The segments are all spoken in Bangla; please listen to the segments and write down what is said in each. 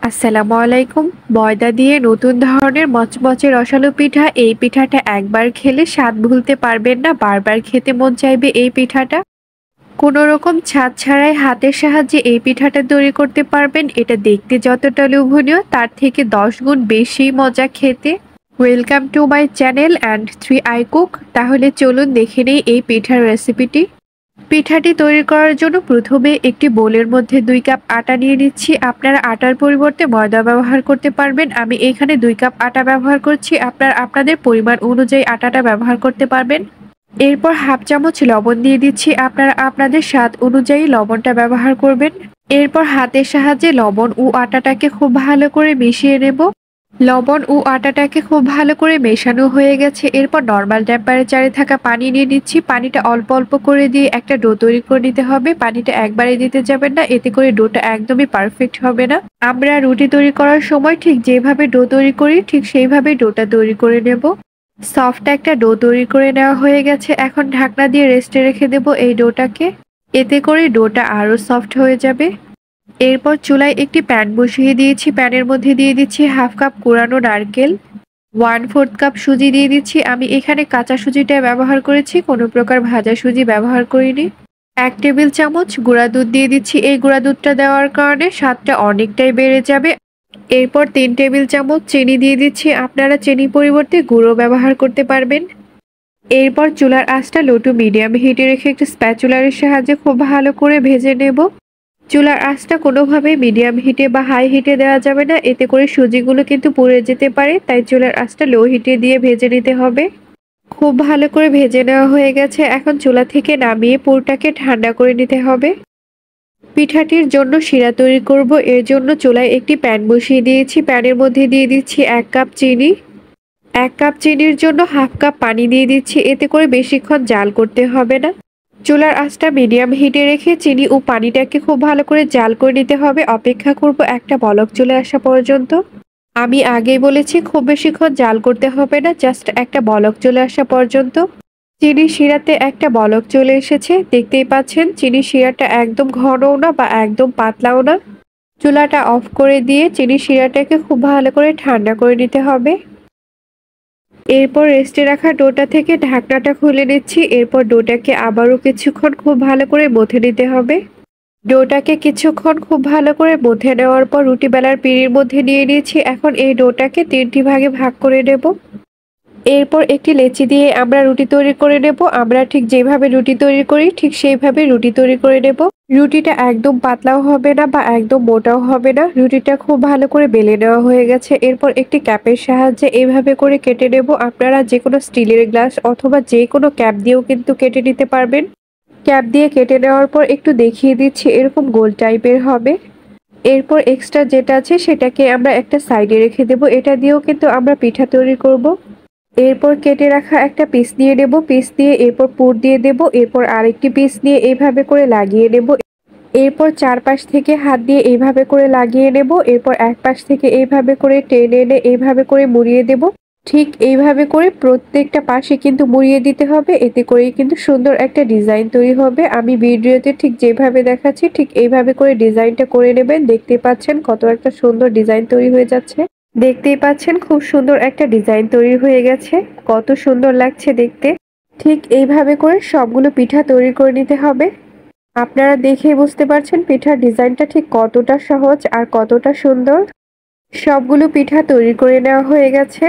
আসসালামু আলাইকুম। ময়দা দিয়ে নতুন ধরনের মচমচে রসালো পিঠা। এই পিঠাটা একবার খেলে স্বাদ ভুলতে পারবেন না, বারবার খেতে মন চাইবে এই পিঠাটা। কোনো রকম ছাদ ছাড়াই হাতের সাহায্যে এই পিঠাটা তৈরি করতে পারবেন। এটা দেখতে যতটা লোভনীয় তার থেকে 10 গুণ বেশি মজা খেতে। Welcome to my channel and 3i cook. তাহলে চলুন দেখে নেই এই পিঠার রেসিপিটি। পিঠাটি তৈরি করার জন্য প্রথমে একটি বোলের মধ্যে 2 কাপ আটা নিয়ে নিচ্ছি। আপনারা আটার পরিবর্তে ময়দা ব্যবহার করতে পারবেন। আমি এখানে 2 কাপ আটা ব্যবহার করছি। আপনারা আপনাদের পরিমাণ অনুযায়ী আটাটা ব্যবহার করতে পারবেন। এরপর হাফ চামচ লবণ দিয়ে দিচ্ছি। আপনারা আপনাদের স্বাদ অনুযায়ী লবণটা ব্যবহার করবেন। এরপর হাতের সাহায্যে লবণ ও আটাটাকে খুব ভালো করে মিশিয়ে নেব। লবণ ও আটাটাকে খুব ভালো করে মেশানো হয়ে গেছে। এরপর নর্মাল টেম্পারেচারে থাকা পানি নিয়ে নিচ্ছি। পানিটা অল্প অল্প করে দিয়ে একটা ডো তৈরি করে নিতে হবে। পানিটা একবারে দিতে যাবেন না, এতে করে ডোটা একদমই পারফেক্ট হবে না। আমরা রুটি তৈরি করার সময় ঠিক যেভাবে ডো তৈরি করি ঠিক সেইভাবে ডোটা তৈরি করে নেব। সফট একটা ডো তৈরি করে নেওয়া হয়ে গেছে। এখন ঢাকনা দিয়ে রেস্টে রেখে দেব এই ডোটাকে। এতে করে ডোটা আরো সফট হয়ে যাবে। এরপর চুলায় একটি প্যান বসিয়ে দিয়েছি। প্যানের মধ্যে দিয়ে দিচ্ছি হাফ কাপ কোরানো নারকেল, 1/4 কাপ সুজি দিয়ে দিচ্ছি। আমি এখানে কাঁচা সুজিটা ব্যবহার করেছি, কোনো প্রকার ভাজা সুজি ব্যবহার করিনি। 1 টেবিল চামচ গুঁড়া দুধ দিয়ে দিচ্ছি। এই গুঁড়া দুধটা দেওয়ার কারণে স্বাদটা অনেকটাই বেড়ে যাবে। এরপর 3 টেবিল চামচ চিনি দিয়ে দিচ্ছি। আপনারা চিনির পরিবর্তে গুঁড়ো ব্যবহার করতে পারবেন। এরপর চুলার আঁচটা লো টু মিডিয়াম হিটে রেখে একটি স্প্যাচুলারের সাহায্যে খুব ভালো করে ভেজে নেব। চুলার আঁচটা কোনোভাবেই মিডিয়াম হিটে বা হাই হিটে দেওয়া যাবে না, এতে করে সুজিগুলো কিন্তু পুড়ে যেতে পারে। তাই চুলার আঁচটা লো হিটে দিয়ে ভেজে নিতে হবে। খুব ভালো করে ভেজে নেওয়া হয়ে গেছে। এখন চুলা থেকে নামিয়ে পুরটাকে ঠান্ডা করে নিতে হবে। পিঠাটির জন্য শিরা তৈরি করব। এর জন্য চুলায় একটি প্যান বসিয়ে দিয়েছি। প্যানের মধ্যে দিয়ে দিচ্ছি 1 কাপ চিনি। 1 কাপ চিনির জন্য হাফ কাপ পানি দিয়ে দিচ্ছি। এতে করে বেশিক্ষণ জাল করতে হবে না। চুলার আঁচটা মিডিয়াম হিটে রেখে চিনি ও পানিটাকে খুব ভালো করে জাল করে নিতে হবে। অপেক্ষা করব একটা বলক চলে আসা পর্যন্ত। আমি আগেই বলেছি খুব বেশিক্ষণ জাল করতে হবে না, জাস্ট একটা বলক চলে আসা পর্যন্ত। চিনির শিরাতে একটা বলক চলে এসেছে, দেখতেই পাচ্ছেন। চিনির শিরাটা একদম ঘনও না বা একদম পাতলাও না। চুলাটা অফ করে দিয়ে চিনির শিরাটাকে খুব ভালো করে ঠান্ডা করে নিতে হবে। এরপর রেস্টে রাখা ডোটা থেকে ঢাকনাটা খুলে নিচ্ছি। এরপর ডোটাকে আবারও কিছুক্ষণ খুব ভালো করে মথে নিতে হবে। ডোটাকে কিছুক্ষণ খুব ভালো করে মথে নেওয়ার পর রুটি বেলার পিঁড়ির মধ্যে নিয়ে নিয়েছি। এখন এই ডোটাকে 3টি ভাগে ভাগ করে নেব। এরপর একটি লেচি দিয়ে আমরা রুটি তৈরি করে নেব। আমরা ঠিক যেভাবে রুটি তৈরি করি ঠিক সেইভাবে রুটি তৈরি করে নেব। রুটিটা একদম পাতলাও হবে না বা একদম মোটাও হবে না। রুটিটা খুব ভালো করে বেলে নেওয়া হয়ে গেছে। এরপর একটি ক্যাপের সাহায্যে এইভাবে করে কেটে নেব। আপনারা যে কোনো স্টিলের গ্লাস অথবা যে কোনো ক্যাপ দিয়েও কিন্তু কেটে নিতে পারবেন। ক্যাপ দিয়ে কেটে নেওয়ার পর একটু দেখিয়ে দিচ্ছি, এরকম গোল টাইপের হবে। এরপর এক্সট্রা যেটা আছে সেটাকে আমরা একটা সাইডে রেখে দেব। এটা দিয়েও কিন্তু আমরা পিঠা তৈরি করব। এরপর কেটে রাখা একটা পিস নিয়ে নেব। পিস দিয়ে এরপর পুর দিয়ে দেব। এরপর আরেকটি পিস নিয়ে এইভাবে করে লাগিয়ে নেব। এরপর চারপাশ থেকে হাত দিয়ে এইভাবে করে লাগিয়ে নেব। এরপর এক পাশ থেকে এইভাবে করে টেনে এনে এইভাবে করে মুড়িয়ে দেব। ঠিক এইভাবে করে প্রত্যেকটা পাশে কিন্তু মুড়িয়ে দিতে হবে, এতে করেই কিন্তু সুন্দর একটা ডিজাইন তৈরি হবে। আমি ভিডিওতে ঠিক যেভাবে দেখাচ্ছি ঠিক এইভাবে করে ডিজাইনটা করে নেবেন। দেখতেই পাচ্ছেন কত একটা সুন্দর ডিজাইন তৈরি হয়ে যাচ্ছে। দেখতেই পাচ্ছেন খুব সুন্দর একটা ডিজাইন তৈরি হয়ে গেছে, কত সুন্দর লাগছে দেখতে। ঠিক এইভাবে করে সবগুলো পিঠা তৈরি করে নিতে হবে। আপনারা দেখেই বুঝতে পারছেন পিঠার ডিজাইনটা ঠিক কতটা সহজ আর কতটা সুন্দর। সবগুলো পিঠা তৈরি করে নেওয়া হয়ে গেছে।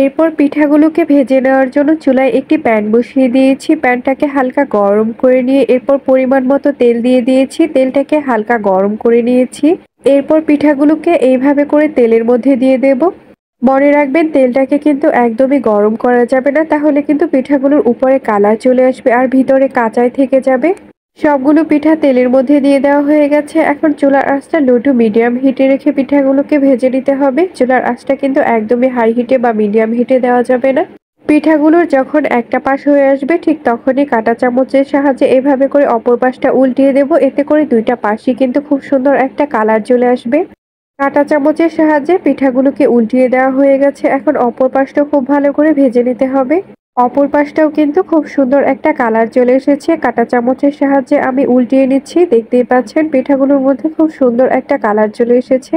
এরপর পিঠাগুলোকে ভেজে নেওয়ার জন্য চুলায় একটি প্যান বসিয়ে দিয়েছি। প্যানটাকে হালকা গরম করে নিয়ে এরপর পরিমাণ মতো তেল দিয়ে দিয়েছি। তেলটাকে হালকা গরম করে নিয়েছি। এরপর পিঠাগুলোকে এইভাবে করে তেলের মধ্যে দিয়ে দেব। মনে রাখবেন তেলটাকে কিন্তু একদমই গরম করা যাবে না, তাহলে কিন্তু পিঠাগুলোর উপরে কালার চলে আসবে আর ভিতরে কাঁচাই থেকে যাবে। সবগুলো পিঠা তেলের মধ্যে দিয়ে দেওয়া হয়ে গেছে। এখন চুলার আঁচটা লো টু মিডিয়াম হিটে রেখে পিঠাগুলোকে ভেজে নিতে হবে। চুলার আঁচটা কিন্তু একদমই হাই হিটে বা মিডিয়াম হিটে দেওয়া যাবে না। পিঠাগুলোর যখন একটা পাশ হয়ে আসবে ঠিক তখনই কাঁটা চামচের সাহায্যে এভাবে করে অপর পাশটা উল্টিয়ে দেব। এতে করে দুইটা পাশই কিন্তু খুব সুন্দর একটা কালার চলে আসবে। কাঁটা চামচের সাহায্যে পিঠাগুলোকে উল্টিয়ে দেওয়া হয়ে গেছে। এখন অপর পাশটা খুব ভালো করে ভেজে নিতে হবে। অপর পাশটাও কিন্তু খুব সুন্দর একটা কালার চলে এসেছে। কাঁটা চামচের সাহায্যে আমি উল্টিয়ে নিচ্ছি। দেখতেই পাচ্ছেন পিঠাগুলোর মধ্যে খুব সুন্দর একটা কালার চলে এসেছে।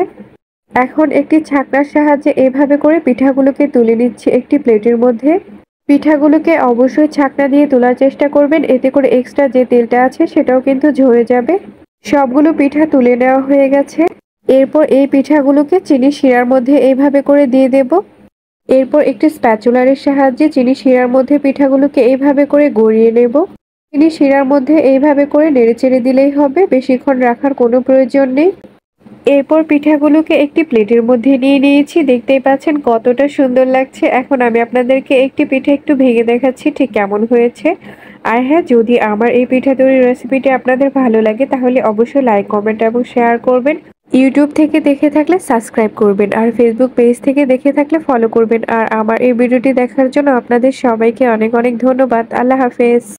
এখন একটি ছাঁকনার সাহায্যে এভাবে করে পিঠাগুলোকে তুলে নিচ্ছি একটি প্লেটের মধ্যে। পিঠাগুলোকে অবশ্যই ছাঁকনা দিয়ে তোলার চেষ্টা করবেন, এতে করে এক্সট্রা যে তেলটা আছে সেটাও কিন্তু ঝরে যাবে। সবগুলো পিঠা তুলে নেওয়া হয়ে গেছে। এরপর এই পিঠাগুলোকে চিনি শিরার মধ্যে এইভাবে করে দিয়ে দেব। এরপর একটি স্প্যাচুলারের সাহায্যে চিনি শিরার মধ্যে পিঠাগুলোকে এইভাবে করে গড়িয়ে নেব। চিনি শিরার মধ্যে এইভাবে করে নেড়েচেড়ে দিলেই হবে, বেশিক্ষণ রাখার কোনো প্রয়োজন নেই। এরপর পিঠাগুলোকে একটি প্লেটের মধ্যে নিয়ে নিয়েছি, দেখতেই পাচ্ছেন কতটা সুন্দর লাগছে। এখন আমি আপনাদেরকে একটি পিঠা একটু ভেঙে দেখাচ্ছি ঠিক কেমন হয়েছে। আর হ্যাঁ, যদি আমার এই পিঠা তৈরির রেসিপিটি আপনাদের ভালো লাগে তাহলে অবশ্যই লাইক, কমেন্ট এবং শেয়ার করবেন। ইউটিউব থেকে দেখে থাকলে সাবস্ক্রাইব করবেন, আর ফেসবুক পেজ থেকে দেখে থাকলে ফলো করবেন। আর আমার এই ভিডিওটি দেখার জন্য আপনাদের সবাইকে অনেক অনেক ধন্যবাদ। আল্লাহ হাফেজ।